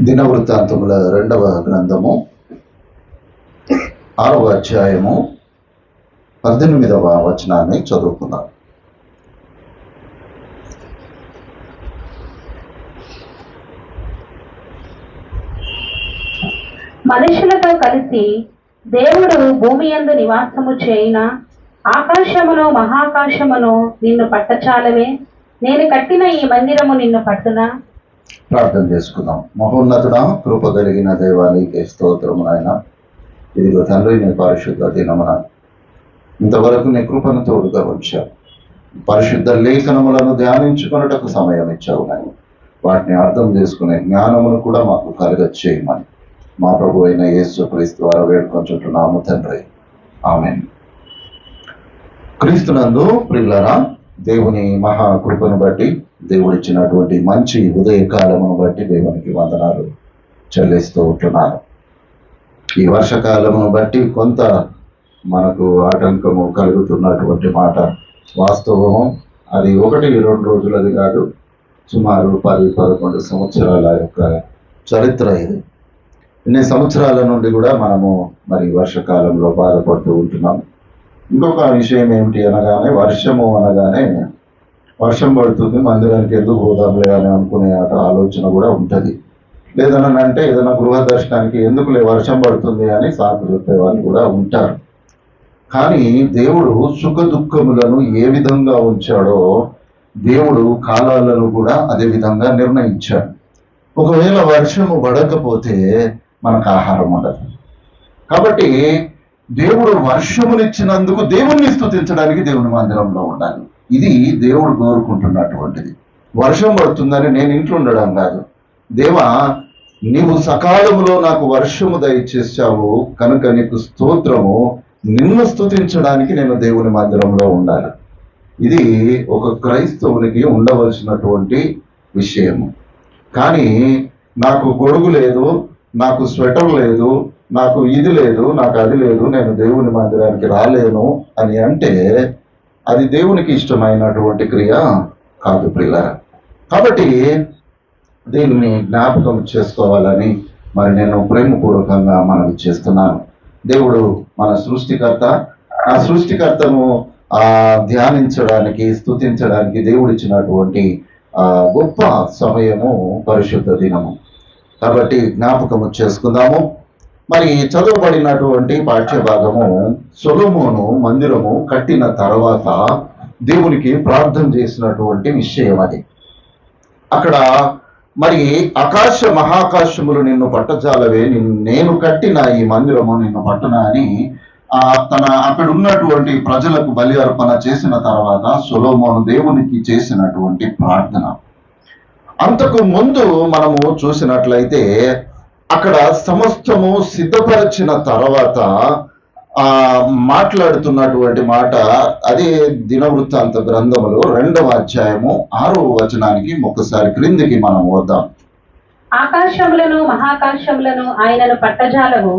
దినవృత్తాంతముల 2వ గ్రంథము 6వ అధ్యాయము 18వ వచనాన్ని చదువుకుందాం. మనుషులతో కలిసి దేవుడు భూమి యందు నివాసము చేయున ఆకాశమును మహాకాశమును నిన్ను పట్టచాలవే. నేను కట్టిన ఈ మందిరము నిన్ను పట్టునా? ప్రార్థన చేసుకుందాం. మహోన్నతుడా, కృప కలిగిన దేవానికి స్తోత్రము నాయన. ఇదిగో తండ్రి, నీ పరిశుద్ధ దినమున ఇంతవరకు నీ కృపను తోడుగా ఉంచావు. పరిశుద్ధ లేఖనములను ధ్యానించుకున్నటకు సమయం ఇచ్చావు నాయన. వాటిని అర్థం చేసుకునే జ్ఞానమును కూడా మాకు కలుగచేయమని మా ప్రభు అయిన యేసుక్రీస్తు ద్వారా వేడుకొంచుంటున్నాము తండ్రి, ఆమేన్. క్రీస్తునందు ప్రియులారా, దేవుని మహాకృపను బట్టి, దేవుడిచ్చినటువంటి మంచి ఉదయకాలమును బట్టి దేవునికి వందనాలు చెల్లిస్తూ ఉంటున్నాను. ఈ వర్షకాలమును బట్టి కొంత మనకు ఆటంకము కలుగుతున్నటువంటి మాట వాస్తవము. అది 1-2 రోజులది కాదు, సుమారు 10-11 సంవత్సరాల యొక్క చరిత్ర ఇది. ఇన్ని సంవత్సరాల నుండి కూడా మనము మరి వర్షకాలంలో బాధపడుతూ ఉంటున్నాం. ఇంకొక విషయం ఏమిటి అనగానే, వర్షము అనగానే వర్షం పడుతుంది, మందిరానికి ఎందుకు పోదాంలే అని అనుకునే ఆలోచన కూడా ఉంటుంది. లేదనంటే ఏదైనా గృహ దర్శనానికి ఎందుకులే వర్షం పడుతుంది అని సాకు చెప్పే వాళ్ళు కూడా ఉంటారు. కానీ దేవుడు సుఖ దుఃఖములను ఏ విధంగా ఉంచాడో దేవుడు కాలాలను కూడా అదే విధంగా నిర్ణయించాడు. ఒకవేళ వర్షము పడకపోతే మనకు ఆహారం ఉండదు. కాబట్టి దేవుడు వర్షమునిచ్చినందుకు దేవుణ్ణి స్తుతించడానికి దేవుని మందిరంలో ఉండాలి. ఇది దేవుడు కోరుకుంటున్నటువంటిది. వర్షం పడుతుందని నేను ఇంట్లో ఉండడం కాదు. దేవా, నీవు సకాలంలో నాకు వర్షము దయచేసావు కనుక నీకు స్తోత్రము, నిన్ను స్తుతించడానికి నేను దేవుని మందిరంలో ఉండాలి. ఇది ఒక క్రైస్తవునికి ఉండవలసినటువంటి విషయము. కానీ నాకు గొడుగు లేదు, నాకు స్వెటర్ లేదు, నాకు ఇది లేదు, నాకు అది లేదు, నేను దేవుని మందిరానికి రాలేను అని అంటే అది దేవునికి ఇష్టమైనటువంటి క్రియ కాదు ప్రియులారా. కాబట్టి దీన్ని జ్ఞాపకం చేసుకోవాలని మరి నేను ప్రేమపూర్వకంగా మనవి చేస్తున్నాను. దేవుడు మన సృష్టికర్త. ఆ సృష్టికర్తను ధ్యానించడానికి, స్తుతించడానికి దేవుడిచ్చినటువంటి గొప్ప సమయము పరిశుద్ధ దినము. కాబట్టి జ్ఞాపకము చేసుకుందాము. మరి చదవబడినటువంటి పాఠ్య భాగము సొలొమోను మందిరము కట్టిన తర్వాత దేవునికి ప్రార్థన చేసినటువంటి విషయం అది. అక్కడ మరి ఆకాశ మహాకాశములు నిన్ను పట్టజాలవే, నేను కట్టిన ఈ మందిరము నిన్ను పట్టునా అని అక్కడ ఉన్నటువంటి ప్రజలకు బలి అర్పణ చేసిన తర్వాత సొలొమోను దేవునికి చేసినటువంటి ప్రార్థన. అంతకు ముందు మనము చూసినట్లయితే అక్కడ సమస్తము సిద్ధపరిచిన తర్వాత మాట్లాడుతున్నటువంటి మాట అదే దినవృత్తాంత గ్రంథములో 2వ అధ్యాయము 6వ వచనానికి ఒకసారి క్రిందికి మనం వద్దాం. ఆకాశములను మహాకాశములను ఆయనను పట్టజాలవు,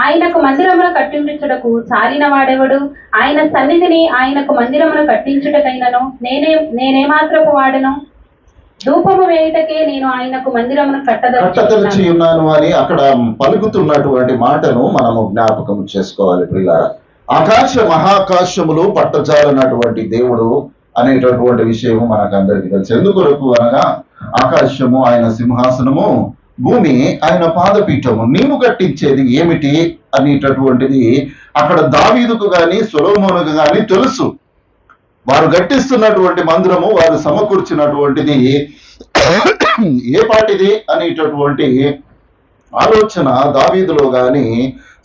ఆయనకు మందిరమును కట్టించుటకు చాలిన వాడెవడు? ఆయన సన్నిధిని ఆయనకు మందిరమును కట్టించుటకైనను నేనేమాత్రపు వాడను? ధూపము వేయుటకే నేను ఆయనకు మందిరమును కట్టదలిచి ఉన్నాను అని అక్కడ పలుకుతున్నటువంటి మాటను మనము జ్ఞాపకం చేసుకోవాలి ప్రియులారా. ఆకాశ మహాకాశములు పట్టజాలనటువంటి దేవుడు అనేటటువంటి విషయం మనకందరికీ తెలుసు. ఎందుకొరకు అనగా ఆకాశము ఆయన సింహాసనము, భూమి ఆయన పాదపీఠము. నీవు కట్టించేది ఏమిటి అనేటటువంటిది అక్కడ దావీదుకు గాని సొలొమోనుకు గాని తెలుసు. వారు కట్టిస్తున్నటువంటి మందిరము, వారు సమకూర్చినటువంటిది ఏ పాటిది అనేటటువంటి ఆలోచన దావీదులో గాని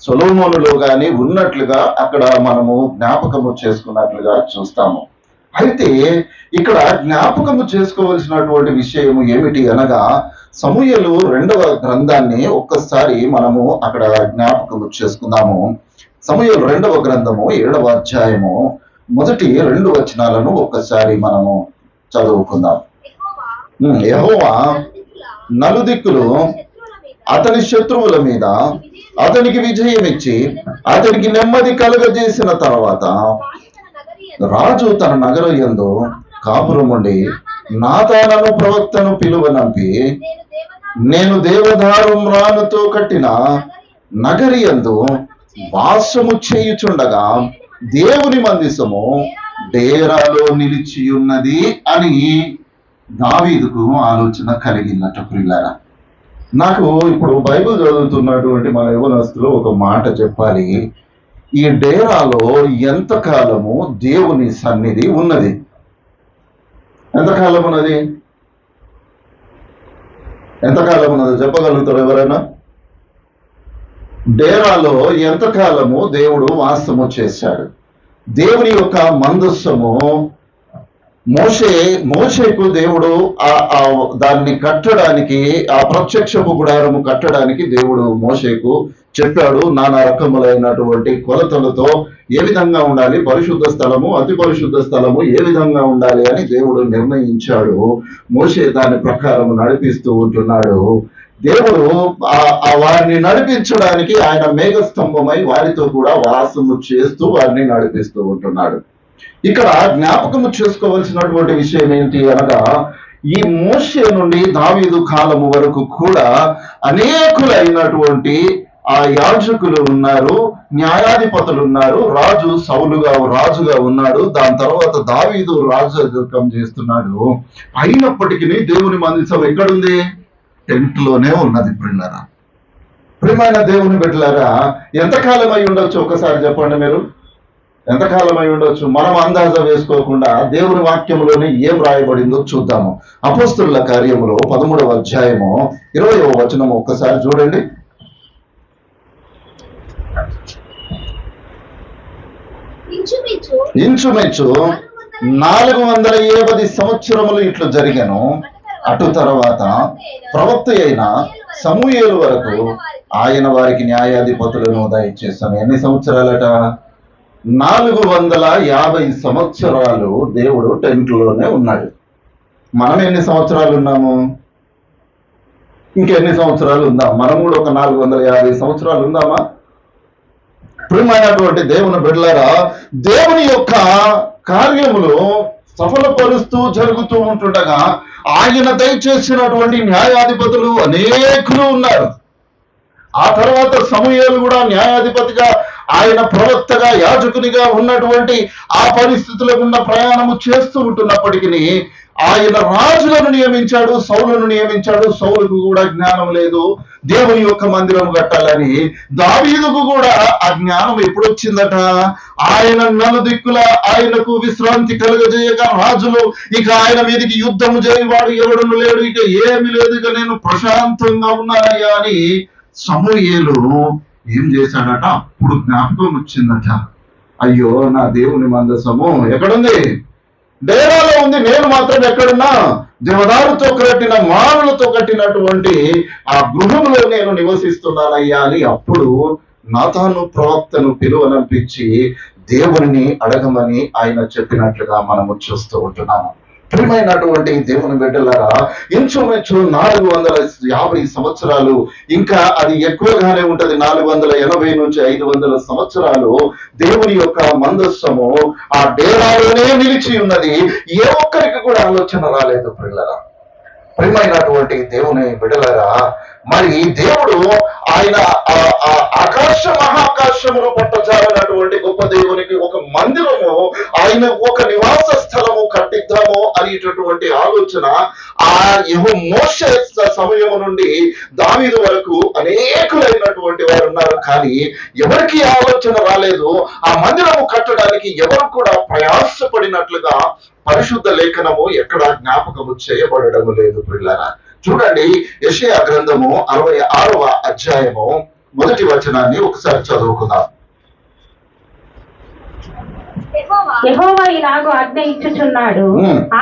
సొలొమోనులో గాని ఉన్నట్లుగా అక్కడ మనము జ్ఞాపకము చేసుకున్నట్లుగా చూస్తాము. అయితే ఇక్కడ జ్ఞాపకము చేసుకోవలసినటువంటి విషయము ఏమిటి అనగా సమూయేలు 2వ గ్రంథాన్ని ఒక్కసారి మనము అక్కడ జ్ఞాపకము చేసుకుందాము. సమూయేలు 2వ గ్రంథము 7వ అధ్యాయము మొదటి 2 వచనాలను ఒక్కసారి మనము చదువుకుందాం. యెహోవా నలుదిక్కులు అతని శత్రువుల మీద అతనికి విజయం ఇచ్చి అతనికి నెమ్మది కలుగజేసిన తర్వాత రాజు తన నగర యందు కాపురముండి నాతానను ప్రవక్తను పిలువనంపి నేను దేవదారు మ్రానుతో కట్టిన నగరి యందు వాసము చేయుచుండగా దేవుని మందిసము డేరాలో నిలిచి ఉన్నది అని దావీదుకు ఆలోచన కలిగినట్టు ప్రియులారా. నాకు ఇప్పుడు బైబిల్ చదువుతున్నటువంటి మన యవనస్తులు ఒక మాట చెప్పాలి. ఈ డేరాలో ఎంతకాలము దేవుని సన్నిధి ఉన్నది? ఎంతకాలం ఉన్నది? ఎంతకాలం ఉన్నది చెప్పగలుగుతారు ఎవరైనా? డేరాలో ఎంతకాలము దేవుడు వాసము చేశాడు? దేవుని యొక్క మందస్సము మోషేకు దేవుడు దాన్ని కట్టడానికి, ఆ ప్రత్యక్షపు గుడారము కట్టడానికి దేవుడు మోషేకు చెప్పాడు. నానా రకములైనటువంటి కొలతలతో ఏ విధంగా ఉండాలి, పరిశుద్ధ స్థలము, అతి పరిశుద్ధ స్థలము ఏ విధంగా ఉండాలి అని దేవుడు నిర్ణయించాడు. మోషే దాని ప్రకారం నడిపిస్తూ ఉంటున్నాడు. దేవుడు వారిని నడిపించడానికి ఆయన మేఘస్తంభమై వారితో కూడా వాసము చేస్తూ వారిని నడిపిస్తూ ఉంటున్నాడు. ఇక్కడ జ్ఞాపకము చేసుకోవలసినటువంటి విషయం ఏంటి అనగా, ఈ మోషే నుండి దావీదు కాలము వరకు కూడా అనేకులైనటువంటి ఆ యాజకులు ఉన్నారు, న్యాయాధిపతులు ఉన్నారు. రాజు రాజుగా ఉన్నాడు. దాని తర్వాత దావీదు రాజకం చేస్తున్నాడు. అయినప్పటికీ దేవుని మందిరం ఎక్కడుంది? టెంట్ లోనే ఉన్నది. ప్రియమైన దేవుని బిడ్డలారా, ఎంతకాలం అయి ఉండొచ్చు ఒకసారి చెప్పండి మీరు? ఎంతకాలం అయి ఉండొచ్చు? మనం అందాజ వేసుకోకుండా దేవుని వాక్యంలోనే ఏం రాయబడిందో చూద్దాము. అపోస్తలుల కార్యములో 13వ అధ్యాయము 20వ వచనం ఒక్కసారి చూడండి. ఇంచుమించు 470 సంవత్సరములు ఇట్లు జరిగాను. అటు తర్వాత ప్రవక్త అయిన సమూయేలు వరకు ఆయన వారికి న్యాయాధిపతులను దయచేశాను. ఎన్ని సంవత్సరాలట? 450 సంవత్సరాలు దేవుడు టెంట్లోనే ఉన్నాడు. మనం ఎన్ని సంవత్సరాలు ఉన్నాము? ఇంకెన్ని సంవత్సరాలు ఉందాం? మనం కూడా ఒక 450 సంవత్సరాలు ఉందామా? ప్రియమైనటువంటి దేవుని బిడ్డలారా, దేవుని యొక్క కార్యములు సఫలపరుస్తూ జరుగుతూ ఉంటుండగా ఆయన దయచేసినటువంటి న్యాయాధిపతులు అనేకులు ఉన్నారు. ఆ తర్వాత సమూయేలు కూడా న్యాయాధిపతిగా, ఆయన ప్రవక్తగా, యాజకునిగా ఉన్నటువంటి ఆ పరిస్థితుల గుండా ప్రయాణము చేస్తూ ఉంటున్నప్పటికీ ఆయన రాజులను నియమించాడు, సౌలును నియమించాడు. సౌలుకు కూడా జ్ఞానం లేదు, దేవుని యొక్క మందిరం కట్టాలని. దావీదుకు కూడా ఆ జ్ఞానం ఎప్పుడు వచ్చిందట? ఆయన నలుదిక్కుల ఆయనకు విశ్రాంతి కలుగజేయగా రాజులు ఇక ఆయన మీదకి యుద్ధము చేయవాడు ఎవడును లేడు, ఇక ఏమి లేదు, ఇక నేను ప్రశాంతంగా ఉన్నానయ్యా అని సమూయేలు ఏం చేశాడట? అప్పుడు జ్ఞాపకం వచ్చిందట, అయ్యో నా దేవుని మందసము ఎక్కడుంది? డేరాలో ఉంది. నేను మాత్రం ఎక్కడున్నా? దేవదారుతో కట్టిన మానులతో కట్టినటువంటి ఆ గృహంలో నేను నివసిస్తున్నానయ్యా అని అప్పుడు నాతాను ప్రవక్తను పిలువనంపించి దేవుని అడగమని ఆయన చెప్పినట్లుగా మనము చూస్తూ ఉంటున్నాము. ప్రియమైనటువంటి దేవుని బిడ్డలారా, ఇంచుమించు 450 సంవత్సరాలు, ఇంకా అది ఎక్కువగానే ఉంటది, 480 నుంచి 500 సంవత్సరాలు దేవుని యొక్క మందస్సము ఆ డేరాలోనే నిలిచి ఉన్నది. ఏ ఒక్కరికి కూడా ఆలోచన రాలేదు. ప్రియమైనటువంటి దేవుని బిడ్డలారా, మరి దేవుడు ఆయన ఆకాశ మహాకాశమును పట్టజాలనటువంటి గొప్ప దేవునికి ఒక మందిరము, ఆయన ఒక నివాస స్థలము కట్టిద్దాము అనేటటువంటి ఆలోచన ఆ మోషే సమయము నుండి దావీదు వరకు అనేకులైనటువంటి వారు ఉన్నారు. కానీ ఎవరికి ఆలోచన రాలేదు. ఆ మందిరము కట్టడానికి ఎవరు కూడా ప్రయాసపడినట్లుగా పరిశుద్ధ లేఖనము ఎక్కడ జ్ఞాపకము చేయబడడం లేదు. ప్రియులారా, చూడండి, యెషయా గ్రంథము 66వ అధ్యాయము 1వ వచనాన్ని ఒకసారి చదువుకుందాం. యెహోవా ఇలాగు ఆజ్ఞ ఇచ్చుచున్నాడు,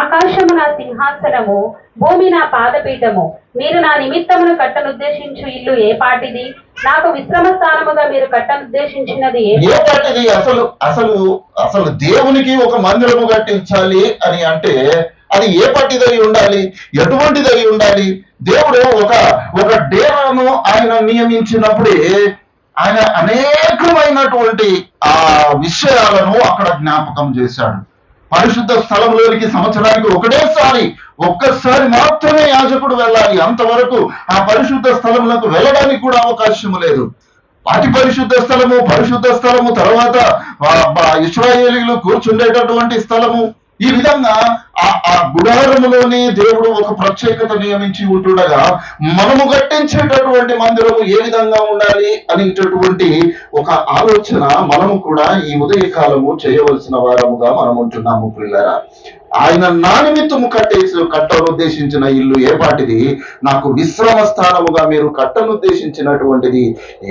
ఆకాశము నా సింహాసనము, భూమి నా పాదపీఠము. మీరు నా నిమిత్తమును కట్టనుద్దేశించు ఇల్లు ఏ పాటిది? నాకు విశ్రమ స్థానముగా మీరు కట్టనుద్దేశించినది ఏ పాటిది? అసలు దేవునికి ఒక మందిరము కట్టించాలి అని అంటే అది ఏ పాటిదై ఉండాలి? ఎటువంటిదై ఉండాలి? దేవుడు ఒక డేరాను ఆయన నియమించినప్పుడే ఆయన అనేకమైనటువంటి ఆ విషయాలను అక్కడ జ్ఞాపకం చేశాడు. పరిశుద్ధ స్థలంలోనికి సంవత్సరానికి ఒకటేసారి ఒక్కసారి మాత్రమే యాజకుడు వెళ్ళాలి. అంతవరకు ఆ పరిశుద్ధ స్థలములకు వెళ్ళడానికి కూడా అవకాశం లేదు. అతి పరిశుద్ధ స్థలము తర్వాత ఇశ్రాయేలీయులు కూర్చుండేటటువంటి స్థలము. ఈ విధంగా ఆ గుడారములోనే దేవుడు ఒక ప్రత్యేకత నియమించి ఉంటుండగా మనము కట్టించేటటువంటి మందిరము ఏ విధంగా ఉండాలి అనేటటువంటి ఒక ఆలోచన మనము కూడా ఈ ఉదయకాలము చేయవలసిన వారముగా మనం ఉంటున్నాము ప్రియులారా. ఆయన నా నిమిత్తము కట్టనుద్దేశించిన ఇల్లు ఏపాటిది, నాకు విశ్రమ స్థానముగా మీరు కట్టనుద్దేశించినటువంటిది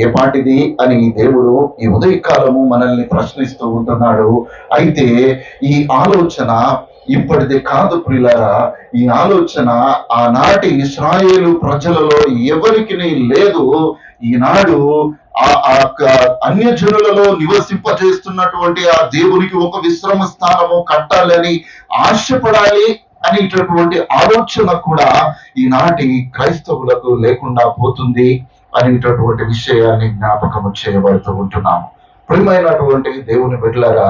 ఏపాటిది అని దేవుడు ఈ ఉదయకాలము మనల్ని ప్రశ్నిస్తూ ఉంటున్నాడు. అయితే ఈ ఆలోచన ఇప్పటిది కాదు ప్రియులారా. ఈ ఆలోచన ఆనాటి ఇశ్రాయేలు ప్రజలలో ఎవరికి లేదు. ఈనాడు అన్యజనులలో నివసింపజేస్తున్నటువంటి ఆ దేవునికి ఒక విశ్రమ స్థానము కట్టాలని ఆశపడాలి అనేటటువంటి ఆలోచన కూడా ఈనాటి క్రైస్తవులకు లేకుండా పోతుంది అనేటటువంటి విషయాన్ని జ్ఞాపకము చేయబడుతూ ఉంటున్నాము. ప్రియమైనటువంటి దేవుని బిడ్డలారా,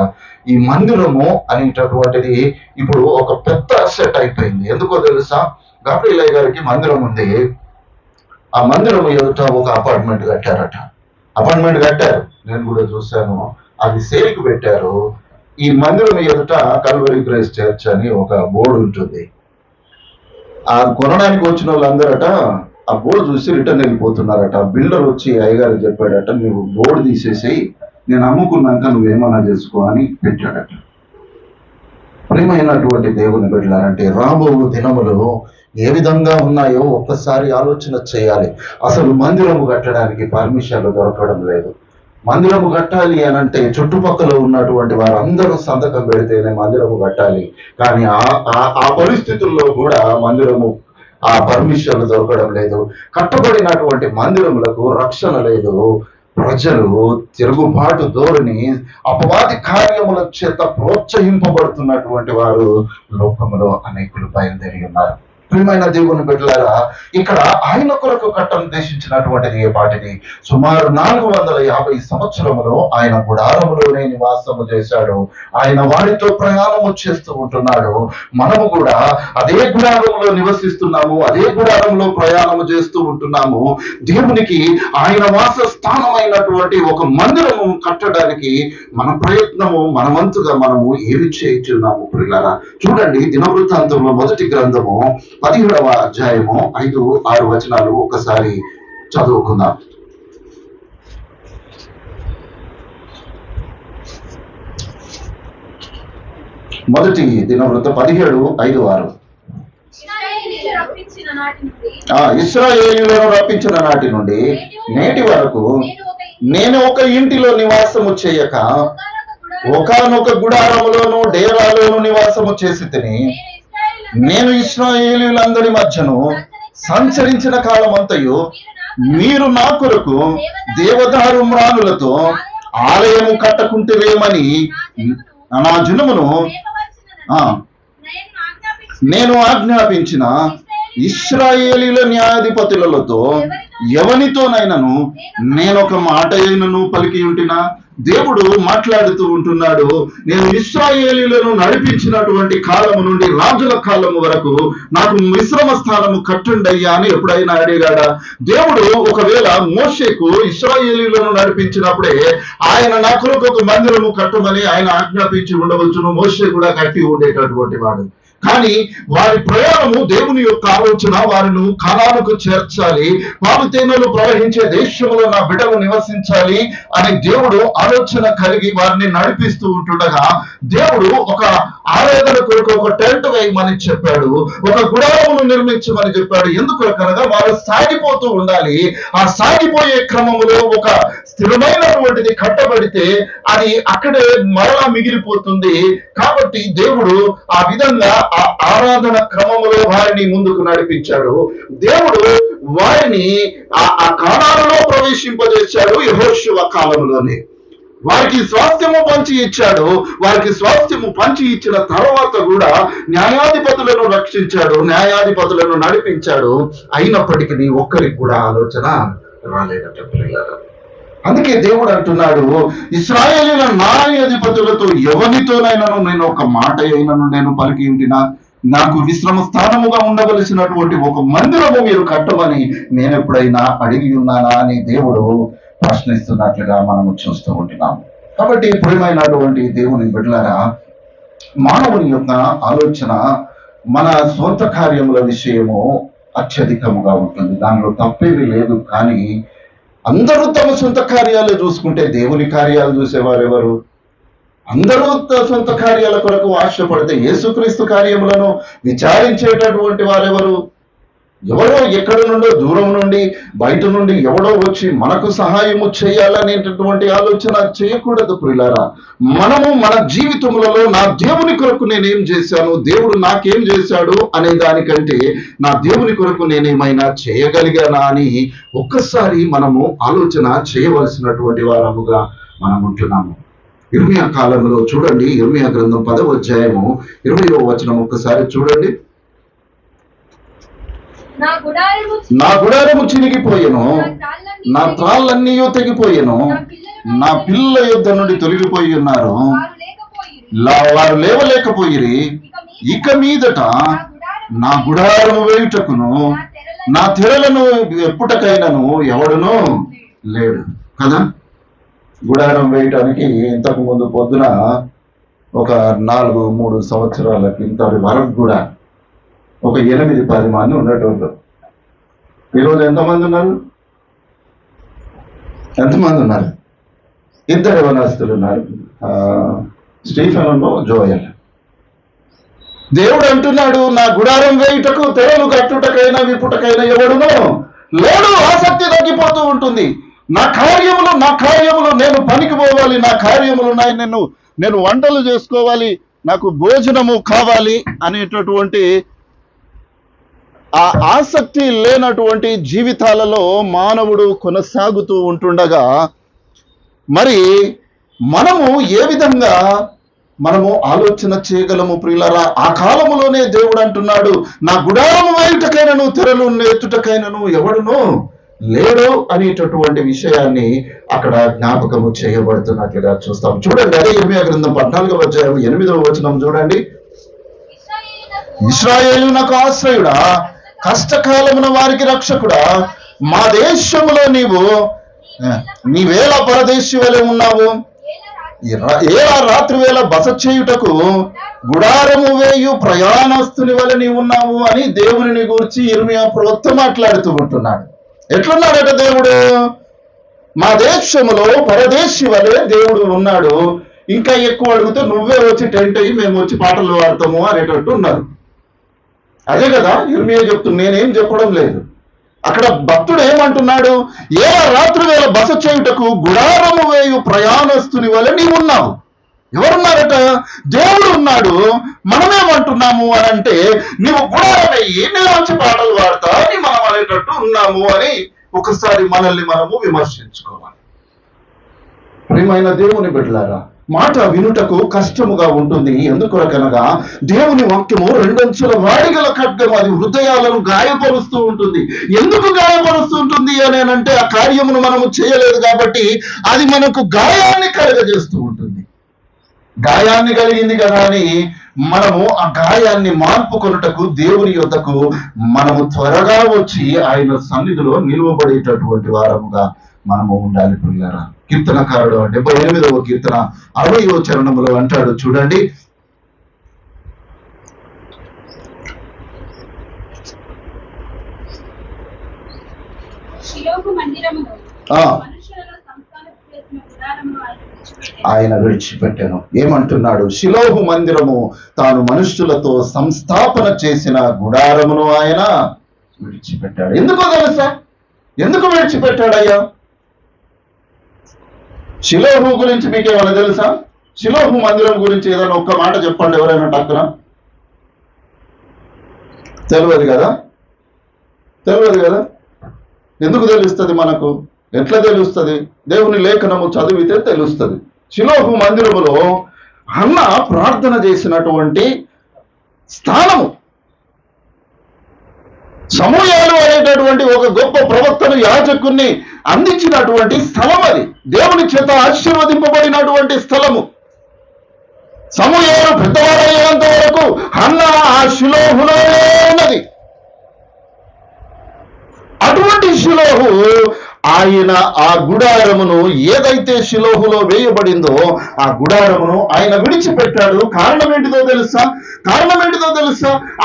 ఈ మందిరము అనేటటువంటిది ఇప్పుడు ఒక పెద్ద అసెట్ అయిపోయింది. ఎందుకో తెలుసా? గాబ్రియలయ్య గారికి మందిరం ఉంది. ఆ మందిరం ఎదుట ఒక అపార్ట్మెంట్ కట్టారట. అపార్ట్మెంట్ కట్టారు, నేను కూడా చూశాను. అది సేల్కి పెట్టారు. ఈ మందిరం ఎదుట కల్వరీ గ్రేస్ చర్చ్ అని ఒక బోర్డు ఉంటుంది. ఆ కొనడానికి వచ్చిన వాళ్ళందరట ఆ బోర్డు చూసి రిటర్న్ వెళ్ళిపోతున్నారట. బిల్డర్ వచ్చి అయ్యగారు చెప్పాడట, నువ్వు బోర్డు తీసేసి నేను అమ్ముకున్నాక నువ్వేమన్నా చేసుకో అని పెట్టాడట. ప్రియమైనటువంటి దేవుని బిడ్డలారంటే రాబో దినములు ఏ విధంగా ఉన్నాయో ఒక్కసారి ఆలోచన చేయాలి. అసలు మందిరము కట్టడానికి పర్మిషన్లు దొరకడం లేదు. మందిరము కట్టాలి అని అంటే చుట్టుపక్కల ఉన్నటువంటి వారందరూ సంతకం పెడితేనే మందిరము కట్టాలి. కానీ ఆ పరిస్థితుల్లో కూడా మందిరము ఆ పర్మిషన్లు దొరకడం లేదు. కట్టబడినటువంటి మందిరములకు రక్షణ లేదు. ప్రజలు తిరుగుబాటు ధోరణి, అపవాది కార్యముల చేత ప్రోత్సహింపబడుతున్నటువంటి వారు లోకములో అనేకులు బయలుదేరి ఉన్నారు. ప్రియమైన దేవుని బిడ్డలారా, ఇక్కడ ఆయన కొరకు కట్టనుద్దేశించినటువంటిది ఏ పాటిది? సుమారు 450 సంవత్సరములు ఆయన గుడారములోనే నివాసము చేశాడు. ఆయన వారితో ప్రయాణము చేస్తూ ఉంటున్నాడు. మనము కూడా అదే గుడారంలో నివసిస్తున్నాము, అదే గుడారంలో ప్రయాణము చేస్తూ ఉంటున్నాము. దేవునికి ఆయన వాస స్థానమైనటువంటి ఒక మందిరము కట్టడానికి మన ప్రయత్నము, మన వంతుగా మనము ఏమి చేయుచున్నాము ప్రియులారా? చూడండి, దినవృత్తాంతంలో మొదటి గ్రంథము 17వ అధ్యాయము 5-6 వచనాలు ఒకసారి చదువుకుందాం. మొదటి దినవృత్త 17:5-6. ఇశ్రాయేలీయులను రప్పించిన నాటి నుండి నేటి వరకు నేను ఒక ఇంటిలో నివాసము చేయక ఒకానొక గుడారములోను డేరాలోను నివాసము చేసి తిని, నేను ఇశ్రాయేలీయులందరి మధ్యను సంచరించిన కాలమంతయు మీరు నా కొరకు దేవదారు మ్రానులతో ఆలయము కట్టకుంటేవేమని నా జనమును నేను ఆజ్ఞాపించిన ఇశ్రాయేలీల న్యాయాధిపతులతో ఎవనితోనైనను నేనొక మాట అయినను పలికి ఉంటినా? దేవుడు మాట్లాడుతూ ఉంటున్నాడు. నేను ఇశ్రాయేలీయులను నడిపించినటువంటి కాలము నుండి రాజుల కాలము వరకు నాకు విశ్రమ స్థానము కట్టండి అయ్యా అని ఎప్పుడైనా అడిగాడా? దేవుడు ఒకవేళ మోషేకు ఇశ్రాయేలీయులను నడిపించినప్పుడే ఆయన నా కొరకు ఒక మందిరము కట్టమని ఆయన ఆజ్ఞాపించి ఉండవచ్చును. మోషే కూడా కట్టి ఉండేటటువంటి వాడు. కానీ వారి ప్రయాణము దేవుని యొక్క ఆలోచన వారిని కానానుకు చేర్చాలి, పాలు తేనెలు ప్రవహించే దేశంలో నా బిడ్డలు నివసించాలి అని దేవుడు ఆలోచన కలిగి వారిని నడిపిస్తూ ఉంటుండగా దేవుడు ఒక ఆరాధన కొరకు ఒక టెంట్ వేయమని చెప్పాడు, ఒక గుడారమును నిర్మించమని చెప్పాడు. ఎందుకు కనుక వారు సాగిపోతూ ఉండాలి. ఆ సాగిపోయే క్రమంలో ఒక స్థిరమైనటువంటిది కట్టబడితే అది అక్కడే మరలా మిగిలిపోతుంది. కాబట్టి దేవుడు ఆ విధంగా ఆ ఆరాధన క్రమములో వారిని ముందుకు నడిపించాడు. దేవుడు వారిని ఆ కాలాలలో ప్రవేశింపజేశాడు. యెహోషువ కాలంలోనే వారికి స్వాస్థ్యము పంచి ఇచ్చాడు. వారికి స్వాస్థ్యము పంచి ఇచ్చిన తర్వాత కూడా న్యాయాధిపతులను రక్షించాడు, న్యాయాధిపతులను నడిపించాడు. అయినప్పటికీ ఒక్కరికి కూడా ఆలోచన రాలేదట ప్రియులారా. అందుకే దేవుడు అంటున్నాడు, ఇశ్రాయేలీయుల న్యాయాధిపతులతో ఎవరితోనైనాను నేను ఒక మాట అయినను నేను పలికి ఉంటినా? నాకు విశ్రమ స్థానముగా ఉండవలసినటువంటి ఒక మందిరము మీరు కట్టమని నేను ఎప్పుడైనా అడిగి ఉన్నానా అని దేవుడు ప్రశ్నిస్తున్నట్లుగా మనము చూస్తూ ఉంటున్నాము. కాబట్టి ప్రియమైనటువంటి దేవుని బిడ్డలారా, మానవుని యొక్క ఆలోచన మన సొంత కార్యముల విషయము అత్యధికముగా ఉంటుంది. దానిలో తప్పేమీ లేదు. కానీ అందరూ తమ సొంత కార్యాలు చూసుకుంటే దేవుని కార్యాలు చూసేవారు ఎవరు? అందరూ సొంత కార్యాల కొరకు ఆశపడితే యేసుక్రీస్తు కార్యములను విచారించేటటువంటి వారెవరు? ఎవరో ఎక్కడి నుండో దూరం నుండి బయట నుండి ఎవడో వచ్చి మనకు సహాయము చేయాలనేటటువంటి ఆలోచన చేయకూడదు ప్రియులారా. మనము మన జీవితములలో నా దేవుని కొరకు నేనేం చేశాను, దేవుడు నాకేం చేశాడు అనే దానికంటే నా దేవుని కొరకు నేనేమైనా చేయగలిగానా అని ఒక్కసారి మనము ఆలోచన చేయవలసినటువంటి వారముగా మనం ఉంటున్నాము. ఇర్మియా కాలంలో చూడండి, ఇర్మియా గ్రంథం 10వ అధ్యాయము 20వ వచనం ఒక్కసారి చూడండి. నా గుడారము చినిగిపోయెను, నా త్రాళ్ళన్నీ తెగిపోయెను, నా పిల్లల యుద్ధ నుండి తొలగిపోయి ఉన్నారు, వారు లేవలేకపోయిరి. ఇక మీదట నా గుడారము వేయుటకును నా తెరలను ఎప్పుటకైనను ఎవడునూ లేడు. కదా, గుడారం వేయటానికి ఇంతకు ముందు పొద్దున ఒక 4-3 సంవత్సరాల కింద వరకు కూడా ఒక 8-10 మంది ఉండేటోళ్ళు. ఈరోజు ఎంతమంది ఉన్నారు? ఎంతమంది ఉన్నారు? 2 యవనస్తులు ఉన్నారు, స్టీఫెన్, జోయల్. దేవుడు అంటున్నాడు, నా గుడారం వేయుటకు తెరలు కట్టుటకైనా విప్పుటకైనా ఎవడునో లేడు. ఆసక్తి తగ్గిపోతూ ఉంటుంది. నా కార్యములు నేను పనికి పోవాలి, నా కార్యములు ఉన్నాయి, నేను వంటలు చేసుకోవాలి, నాకు భోజనము కావాలి అనేటటువంటి ఆ ఆసక్తి లేనటువంటి జీవితాలలో మానవుడు కొనసాగుతూ ఉంటుండగా, మరి మనము ఏ విధంగా మనము ఆలోచన చేయగలము ప్రియులారా? ఆ కాలములోనే దేవుడు అంటున్నాడు, నా గుడారము వేయుటకైనను తెరలు ఎత్తుటకైనను ఎవడునో లేడు అనేటటువంటి విషయాన్ని అక్కడ జ్ఞాపకము చేయబడుతున్నట్లుగా చూస్తాం. చూడండి, అదే ఇర్మియా గ్రంథం 14వ అధ్యాయం 8వ వచనం చూడండి. ఇశ్రాయేలునకు ఆశ్రయుడా, కష్టకాలమున వారికి రక్షకుడా, మా దేశములో నీవేళ పరదేశి వలె ఉన్నావు, ఏలా రాత్రి వేళ బస చేయుటకు గుడారము వేయు ప్రయాణస్తుని వలె నీవు ఉన్నావు అని దేవుని గురించి ఇర్మియా ప్రవక్త మాట్లాడుతూ ఉంటున్నాడు. ఎట్లున్నాడట దేవుడు? మా దేశములో పరదేశి వలె దేవుడు ఉన్నాడు. ఇంకా ఎక్కువ అడిగితే నువ్వే వచ్చి టెంట్ అయ్యి మేము వచ్చి పాటలు పాడతాము అనేటట్టు ఉన్నారు. అదే కదా ఇర్మియా చెప్తున్నా, నేనేం చెప్పడం లేదు. అక్కడ భక్తుడు ఏమంటున్నాడు? ఏ రాత్రి వేళ బస చేయుటకు గుడారము వేయు ప్రయాణస్తుని వలె నీవు ఉన్నావు. ఎవరున్నారట? దేవుడు ఉన్నాడు. మనమేమంటున్నాము అని అంటే, నీవు గుడారం వేయి, నేను వచ్చి పాటలు పాడతా అని మనం అనేటట్టు ఉన్నాము అని ఒకసారి మనల్ని మనము విమర్శించుకోవాలి. ప్రియమైన దేవుని బిడ్డలారా, మాట వినుటకు కష్టముగా ఉంటుంది. ఎందుకొరకనగా దేవుని వాక్యము 2 అంచుల వాడిగల ఖడ్గం, అది హృదయాలను గాయపరుస్తూ ఉంటుంది. ఎందుకు గాయపరుస్తూ ఉంటుంది అని అంటే, ఆ కార్యమును మనము చేయలేదు కాబట్టి అది మనకు గాయాన్ని కలుగజేస్తూ ఉంటుంది. గాయాన్ని కలిగింది కదా అని మనము ఆ గాయాన్ని మార్పుకొనుటకు దేవుని యొద్దకు మనము త్వరగా వచ్చి ఆయన సన్నిధిలో నిలువబడేటటువంటి వారముగా మనము ఉండాలి ప్రియులారా. కీర్తనకారుడు 78వ కీర్తన 60వ చరణములో అంటాడు, చూడండి. ఆయన విడిచిపెట్టాను. ఏమంటున్నాడు? షిలోహు మందిరము, తాను మనుష్యులతో సంస్థాపన చేసిన గుడారమును ఆయన విడిచిపెట్టాడు. ఎందుకో తెలుసా? ఎందుకు విడిచిపెట్టాడయ్యా? షిలోహు గురించి మీకేమైనా తెలుసా? షిలోహు మందిరం గురించి ఏదైనా ఒక్క మాట చెప్పండి ఎవరైనా టక్కున. తెలియదు కదా? తెలియదు కదా? ఎందుకు తెలుస్తుంది మనకు? ఎట్లా తెలుస్తుంది? దేవుని లేఖనము చదివితే తెలుస్తుంది. షిలోహు మందిరములో హన్న ప్రార్థన చేసినటువంటి స్థానము, సమూయేలు అనేటటువంటి ఒక గొప్ప ప్రవక్తను, యాజకుణ్ణి అందించినటువంటి స్థలం, అది దేవుని చేత ఆశీర్వదింపబడినటువంటి స్థలము. సమూయేలు పెద్దవాడయ్యేంత వరకు హన్నా ఆ షిలోహులోనే ఉన్నది. అటువంటి షిలోహు ఆయన ఆ గుడారమును ఏదైతే షిలోహులో వేయబడిందో ఆ గుడారమును ఆయన విడిచిపెట్టాడు. కారణం ఏంటిదో తెలుసా?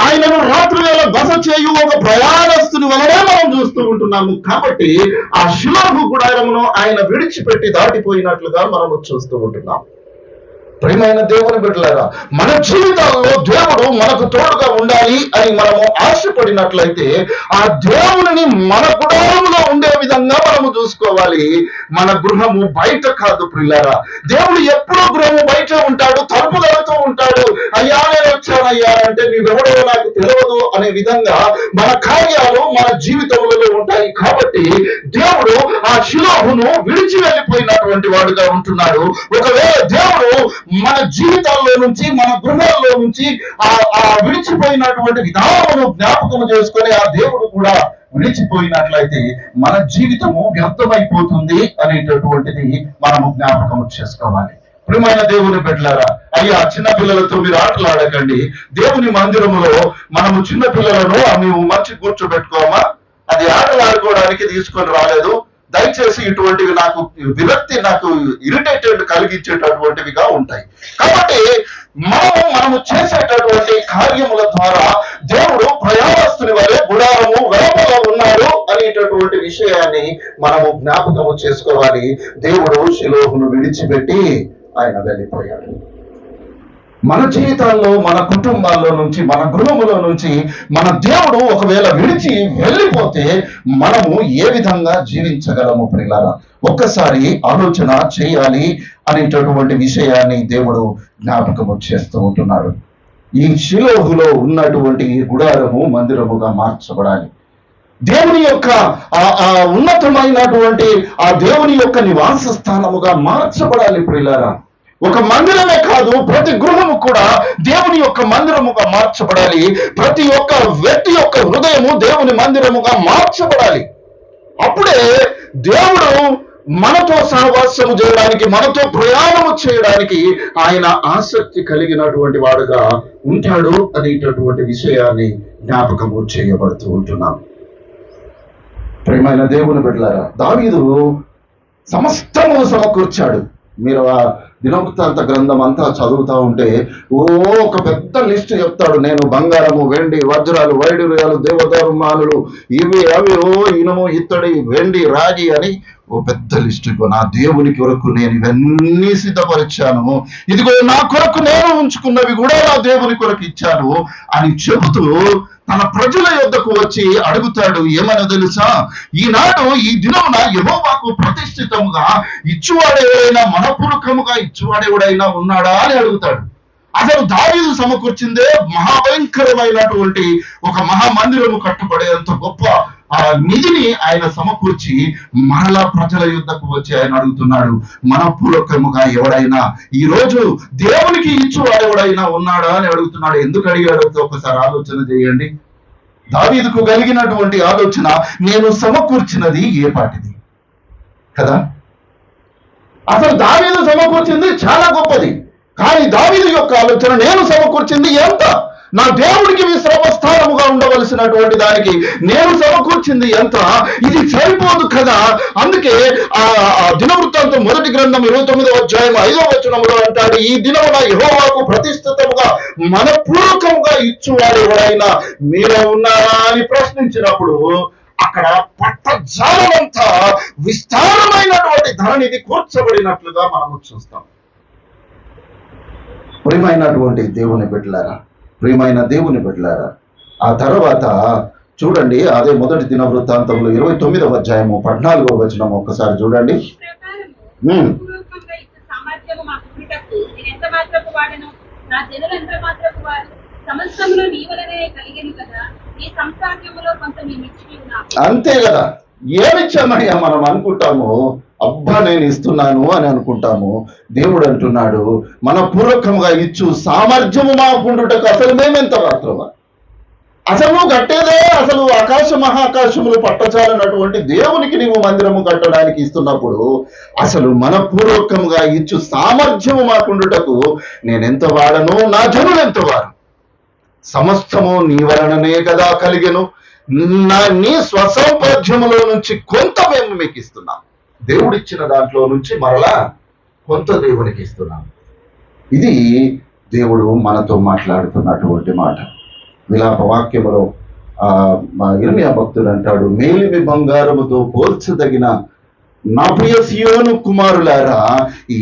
ఆయనను రాత్రి వేళ బస చేయు ఒక ప్రయాణస్తుని వలనే మనం చూస్తూ ఉంటున్నాము. కాబట్టి ఆ షిలోహు గుడారమును ఆయన విడిచిపెట్టి దాటిపోయినట్లుగా మనము చూస్తూ ఉంటున్నాం. ప్రియమైన దేవుని బిడ్డలారా, మన జీవితాల్లో దేవుడు మనకు తోడుగా ఉండాలి అని మనము ఆశపడినట్లయితే ఆ దేవుని మన గుడారంలో ఉండే విధంగా మనము చూసుకోవాలి. మన గృహము బయట కాదు ప్రియులారా. దేవుడు ఎప్పుడూ గృహము బయట ఉంటాడు, తలుపు తడుతూ ఉంటాడు. అయ్యా నేను వచ్చానయ్యా అంటే నీవెవడో నాకు తెలియదు అనే విధంగా మన కార్యాలు మన జీవితంలో ఉంటాయి. కాబట్టి దేవుడు ఆ షిలోహును విడిచి వెళ్ళిపోయినటువంటి వాడుగా ఉంటున్నాడు. ఒకవేళ దేవుడు మన జీవితాల్లో నుంచి మన గృహాల్లో నుంచి ఆ విడిచిపోయినటువంటి విధానమును జ్ఞాపకం చేసుకొని ఆ దేవుడు కూడా విడిచిపోయినట్లయితే మన జీవితము వ్యర్థమైపోతుంది అనేటటువంటిది మనము జ్ఞాపకం చేసుకోవాలి. ప్రియమైన దేవుని బిడ్డలారా, అయ్యా చిన్నపిల్లలతో మీరు ఆటలాడకండి. దేవుని మందిరములో మనము చిన్నపిల్లలను మేము మంచి కూర్చోబెట్టుకోమా, అది ఆటలాడుకోవడానికి తీసుకొని రాలేదు. దయచేసి ఇటువంటివి నాకు విరక్తి, నాకు ఇరిటేటెడ్ కలిగించేటటువంటివిగా ఉంటాయి. కాబట్టి మనము చేసేటటువంటి కార్యముల ద్వారా దేవుడు ప్రయాణస్తుని వలె గుడారము వెలుపల ఉన్నాడు అనేటటువంటి విషయాన్ని మనము జ్ఞాపకము చేసుకోవాలి. దేవుడు షిలోహును విడిచిపెట్టి ఆయన వెళ్ళిపోయాడు. మన జీవితాల్లో, మన కుటుంబాల్లో నుంచి, మన గృహములో నుంచి మన దేవుడు ఒకవేళ విడిచి వెళ్ళిపోతే మనము ఏ విధంగా జీవించగలము ప్రియులారా? ఒక్కసారి ఆలోచన చేయాలి అనేటటువంటి విషయాన్ని దేవుడు జ్ఞాపకము చేస్తూ ఉంటున్నాడు. ఈ షిలోహులో ఉన్నటువంటి గుడారము మందిరముగా మార్చబడాలి. దేవుని యొక్క ఆ ఉన్నతమైనటువంటి ఆ దేవుని యొక్క నివాస స్థానముగా మార్చబడాలి ప్రియులారా. ఒక మందిరమే కాదు, ప్రతి గృహము కూడా దేవుని యొక్క మందిరముగా మార్చబడాలి. ప్రతి ఒక్క వ్యక్తి యొక్క హృదయము దేవుని మందిరముగా మార్చబడాలి. అప్పుడే దేవుడు మనతో సహవాసము చేయడానికి, మనతో ప్రయాణము చేయడానికి ఆయన ఆసక్తి కలిగినటువంటి వాడుగా ఉంటాడు అనేటటువంటి విషయాన్ని జ్ఞాపకము చేయబడుతూ ఉంటున్నాం. ప్రియమైన దేవుని బిడ్డలారా, దావీదు సమస్తము సమకూర్చాడు. మీరు ఆ దినవృత్తాంత గ్రంథం అంతా చదువుతా ఉంటే ఒక పెద్ద లిస్ట్ చెప్తాడు. నేను బంగారము, వెండి, వజ్రాలు, వైడూర్యాలు, దేవదారుమానులు, ఇవి అవి, ఇనుము, ఇత్తడి, వెండి, రాగి అని ఓ పెద్ద లిస్టు. నా దేవుని కొరకు నేను ఇవన్నీ సిద్ధపరిచాను, ఇదిగో నా కొరకు నేను ఉంచుకున్నవి కూడా నా దేవుని కొరకు ఇచ్చాను అని చెబుతూ తన ప్రజల యొద్దకు వచ్చి అడుగుతాడు. ఏమని తెలుసా? ఈనాడు ఈ దినమున యెహోవాకు ప్రతిష్ఠితముగా ఇచ్చువాడేవడైనా, మనపూర్వకముగా ఇచ్చువాడేవడైనా ఉన్నాడా అని అడుగుతాడు. అసలు దావీదు సమకూర్చిందే మహాభయంకరమైనటువంటి ఒక మహామందిరము కట్టబడేంత గొప్ప ఆ నిధిని ఆయన సమకూర్చి మరలా ప్రజల యుద్ధకు వచ్చి ఆయన అడుగుతున్నాడు, మనపూర్వకముగా ఎవడైనా ఈ రోజు దేవునికి ఇచ్చువాడు ఎవడైనా ఉన్నాడా అని అడుగుతున్నాడు. ఎందుకు అడిగాడో ఒకసారి ఆలోచన చేయండి. దావీదుకు కలిగినటువంటి ఆలోచన, నేను సమకూర్చినది ఏ పాటిది కదా. అసలు దావీదు సమకూర్చింది చాలా గొప్పది, కానీ దావీదు యొక్క ఆలోచన, నేను సమకూర్చింది ఎంత, నా దేవుడికి విశ్రామ స్థానముగా ఉండవలసినటువంటి దానికి నేను సమకూర్చింది ఎంత, ఇది సరిపోదు కదా. అందుకే ఆ దినవృత్తాంతం 1 గ్రంథం 29వ అధ్యాయం 5వ వచనములో అంటాడు, ఈ దినమున యెహోవాకు ప్రతిష్ఠితముగా మనపూర్వకంగా ఇచ్చువాడు ఎవరైనా మీలో ఉన్నారా అని ప్రశ్నించినప్పుడు అక్కడ పట్టజాలమంతా విస్తారమైనటువంటి ధరణిది కూర్చబడినట్లుగా మనము చూస్తాం. ప్రియమైనటువంటి దేవుని బిడ్డలారా, ఆ తర్వాత చూడండి, అదే 1 దినవృత్తాంతంలో 29వ అధ్యాయము 14వ వచనం ఒక్కసారి చూడండి. అంతే కదా. ఏమిచ్చామయ్యా మనం అనుకుంటాము, అబ్బా నేను ఇస్తున్నాను అని అనుకుంటాము. దేవుడు అంటున్నాడు, మన పూర్వకంగా ఇచ్చు సామర్థ్యము మాకుండుటకు అసలు మేమెంత మాత్రమా. అసలు నువ్వు కట్టేదే అసలు ఆకాశ మహాకాశములు పట్టచాలన్నటువంటి దేవునికి నీవు మందిరము కట్టడానికి ఇస్తున్నప్పుడు అసలు మనపూర్వకంగా ఇచ్చు సామర్థ్యము మాకుండుటకు నేనెంత వాడను, నా జనులు ఎంత వారు, సమస్తము నీ వలననే కదా కలిగెను, నీ స్వసంపాద్యములో నుంచి కొంత మేము మీకు ఇస్తున్నాం. దేవుడిచ్చిన దాంట్లో నుంచి మరలా కొంత దేవునికి ఇస్తున్నాం. ఇది దేవుడు మనతో మాట్లాడుతున్నటువంటి మాట. విలాప వాక్యములో ఇర్మియా భక్తుడు అంటాడు, మేలిమి బంగారముతో పోల్చదగిన నా ప్రియ సియోను కుమారులారా,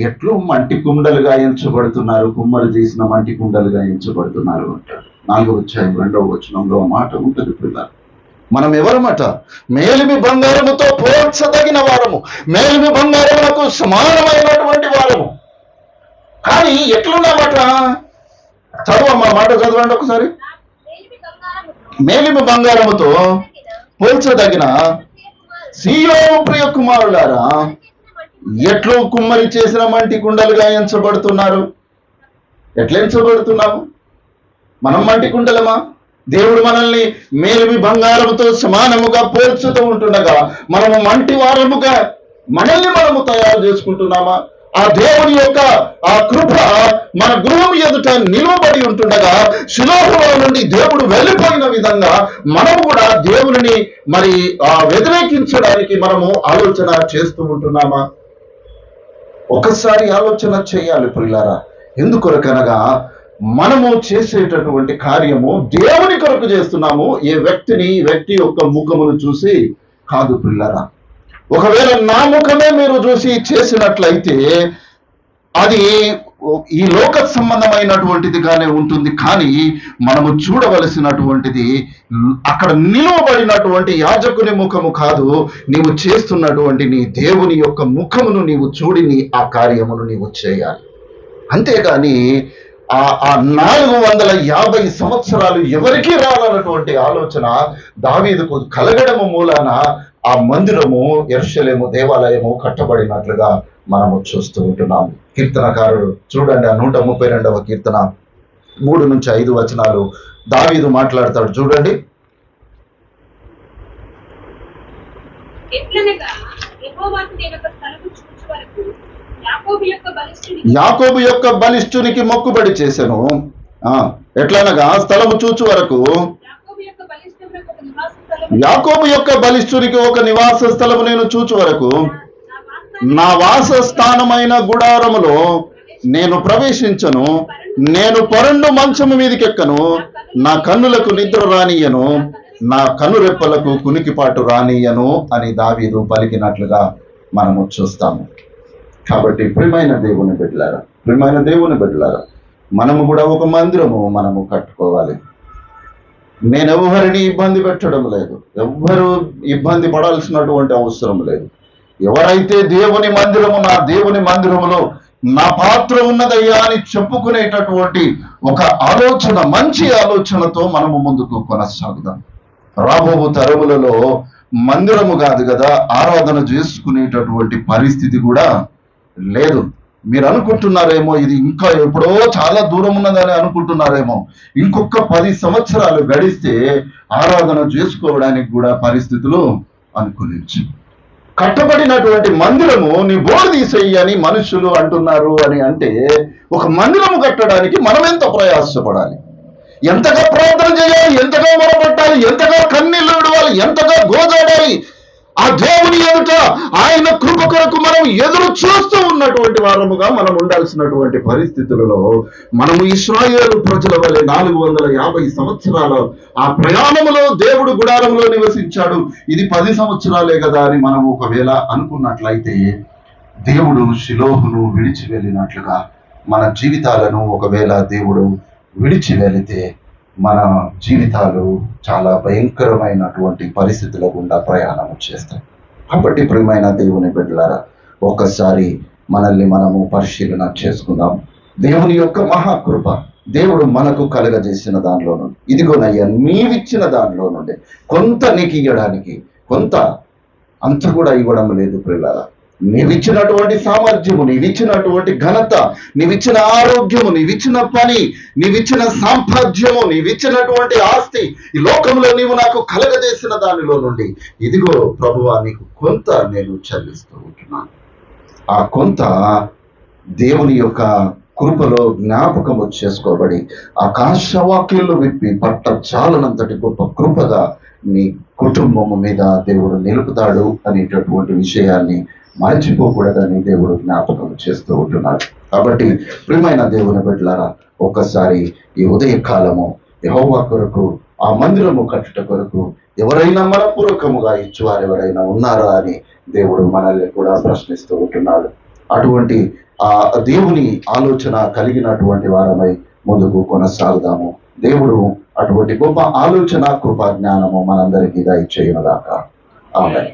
ఎట్లు మంటి కుండలుగా ఎంచబడుతున్నారు, కుమ్మరు చేసిన మంటి కుండలుగా ఎంచబడుతున్నారు అంటాడు. 4వ అధ్యాయం 2వ వచనంలో మాట ఉంటుంది. పిల్లలు, మనం ఎవరమాట? మేలిమి బంగారముతో పోల్చదగిన వారము, మేలిమి బంగారములకు సమానమైనటువంటి వారము. కానీ ఎట్లున్నామాట? చదవమ్మా, మాట చదవండి ఒకసారి. మేలిమి బంగారముతో పోల్చదగిన సియోను ప్రియ కుమారులారా, ఎట్లు కుమ్మరి చేసిన మంటి కుండలుగా ఎంచబడుతున్నారు. ఎట్లా ఎంచబడుతున్నాము? మనం మంటి కుండలమా? దేవుడు మనల్ని మేలిమి బంగారముతో సమానముగా పోల్చుతూ ఉంటుండగా మనము మంటి వారముగా మనల్ని మనము తయారు చేసుకుంటున్నామా? ఆ దేవుని యొక్క ఆ కృప మన గృహం ఎదుట నిలువబడి ఉంటుండగా శిలోహలో నుండి దేవుడు వెళ్ళిపోయిన విధంగా మనము కూడా దేవుని మరి వ్యతిరేకించడానికి మనము ఆలోచన చేస్తూ ఉంటున్నామా? ఒకసారి ఆలోచన చేయాలి ప్రియులారా. ఎందుకొరకనగా మనము చేసేటటువంటి కార్యము దేవుని కొరకు చేస్తున్నాము, ఏ వ్యక్తి యొక్క ముఖమును చూసి కాదు ప్రియులారా. ఒకవేళ నా ముఖమే మీరు చూసి చేసినట్లయితే అది ఈ లోక సంబంధమైనటువంటిదిగానే ఉంటుంది. కానీ మనము చూడవలసినటువంటిది అక్కడ నిలువబడినటువంటి యాజకుని ముఖము కాదు, నీవు చేస్తున్నటువంటి నీ దేవుని యొక్క ముఖమును నీవు చూడి ఆ కార్యమును నీవు చేయాలి. అంతేగాని ఆ 450 సంవత్సరాలు ఎవరికీ రాలన్నటువంటి ఆలోచన దావీదుకు కలగడము మూలాన ఆ మందిరము, యెరూషలేము దేవాలయము కట్టబడినట్లుగా మనము చూస్తూ ఉంటున్నాము. కీర్తనకారుడు చూడండి, ఆ 132వ కీర్తన 3 నుంచి 5 వచనాలు దావీదు మాట్లాడతాడు. చూడండి. యాకోబు యొక్క బలిష్ఠునికి మొక్కుబడి చేసెను. ఎట్లనగా స్థలము చూచు వరకు, యాకోబు యొక్క బలిష్ఠునికి ఒక నివాస స్థలము నేను చూచు వరకు నా వాస స్థానమైన గుడారములో నేను ప్రవేశించను, నేను పరుండు మంచము మీదకెక్కను, నా కన్నులకు నిద్ర రానియను, నా కనురెప్పలకు కునికిపాటు రానియను అని దావీదు పలికినట్లుగా మనము చూస్తాము. కాబట్టి ప్రియమైన దేవుని బిడ్డలారా, మనము కూడా ఒక మందిరము మనము కట్టుకోవాలి. నేను ఎవరిని ఇబ్బంది పెట్టడం లేదు, ఎవ్వరూ ఇబ్బంది పడాల్సినటువంటి అవసరం లేదు. ఎవరైతే దేవుని మందిరము, నా దేవుని మందిరములో నా పాత్ర ఉన్నదయ్యా అని చెప్పుకునేటటువంటి ఒక ఆలోచన, మంచి ఆలోచనతో మనము ముందుకు కొనసాగుదాం. రాబోవు తరములలో మందిరము కాదు కదా ఆరాధన చేసుకునేటటువంటి పరిస్థితి కూడా లేదు. మీరు అనుకుంటున్నారేమో ఇది ఇంకా ఎప్పుడో చాలా దూరం ఉన్నదని అనుకుంటున్నారేమో. ఇంకొక 10 సంవత్సరాలు గడిస్తే ఆరాధన చేసుకోవడానికి కూడా పరిస్థితులు అనుకూలించు. కట్టబడినటువంటి మందిరము నీ బోర్డు తీసేయి అని మనుషులు అంటున్నారు అని అంటే, ఒక మందిరము కట్టడానికి మనం ఎంత ప్రయాసపడాలి, ఎంతగా ప్రార్థన చేయాలి, ఎంతగా మొరపెట్టాలి, ఎంతగా కన్నీళ్లు విడవాలి, ఎంతగా గోజాడాలి. ఆ దేవుని ఎదుట ఆయన కృప కొరకు మనం ఎదురు చూస్తూ ఉన్నటువంటి వారముగా మనం ఉండాల్సినటువంటి పరిస్థితులలో మనము ఇశ్రాయేలు ప్రజల వలె 450 సంవత్సరాల ఆ ప్రయాణములో దేవుడు గుడారంలో నివసించాడు, ఇది 10 సంవత్సరాలే కదా అని మనం ఒకవేళ అనుకున్నట్లయితే, దేవుడు షిలోహును విడిచి వెళ్ళినట్లుగా మన జీవితాలను ఒకవేళ దేవుడు విడిచి వెళితే మన జీవితాలు చాలా భయంకరమైనటువంటి పరిస్థితుల గుండా ప్రయాణం చేస్తాయి. కాబట్టి ప్రియమైన దేవుని బిడ్డలారా, ఒక్కసారి మనల్ని మనము పరిశీలన చేసుకుందాం. దేవుని యొక్క మహాకృప దేవుడు మనకు కలగజేసిన దానిలో నుండి, ఇదిగోనయ్యా నీవిచ్చిన దానిలో నుండి కొంత నీకు ఇవ్వడానికి, కొంత అంత కూడా ఇవ్వడం లేదు ప్రియులారా. నీవిచ్చినటువంటి సామర్థ్యము, నీవిచ్చినటువంటి ఘనత, నీవిచ్చిన ఆరోగ్యము, నీవిచ్చిన పని, నీవిచ్చిన సాంపాద్యము, నీవిచ్చినటువంటి ఆస్తి, ఈ లోకంలో నీవు నాకు కలగజేసిన దానిలో నుండి ఇదిగో ప్రభువా నీకు కొంత నేను చెల్లిస్తూ ఉంటున్నాను. ఆ కొంత దేవుని యొక్క కృపలో జ్ఞాపకము చేసుకోబడి ఆకాశవాక్యంలో విప్పి పట్ట చాలనంతటి గొప్ప కృపగా నీ కుటుంబము మీద దేవుడు నిలుపుతాడు అనేటటువంటి విషయాన్ని మరచిపోకూడదని దేవుడు జ్ఞాపకం చేస్తూ ఉంటున్నాడు. కాబట్టి ప్రియమైన దేవుని బిడ్డలారా, ఒక్కసారి ఈ ఉదయకాలము యెహోవా కొరకు, ఆ మందిరము కట్టుట కొరకు ఎవరైనా మనపూర్వకముగా ఇచ్చువారు ఎవరైనా ఉన్నారా అని దేవుడు మనల్ని కూడా ప్రశ్నిస్తూ ఉంటున్నాడు. అటువంటి ఆ దేవుని ఆలోచన కలిగినటువంటి వారమై ముందుకు కొనసాగుదాము. దేవుడు అటువంటి గొప్ప ఆలోచన, కృపా జ్ఞానము మనందరికీ దయచేయునుగాక. ఆమేన్.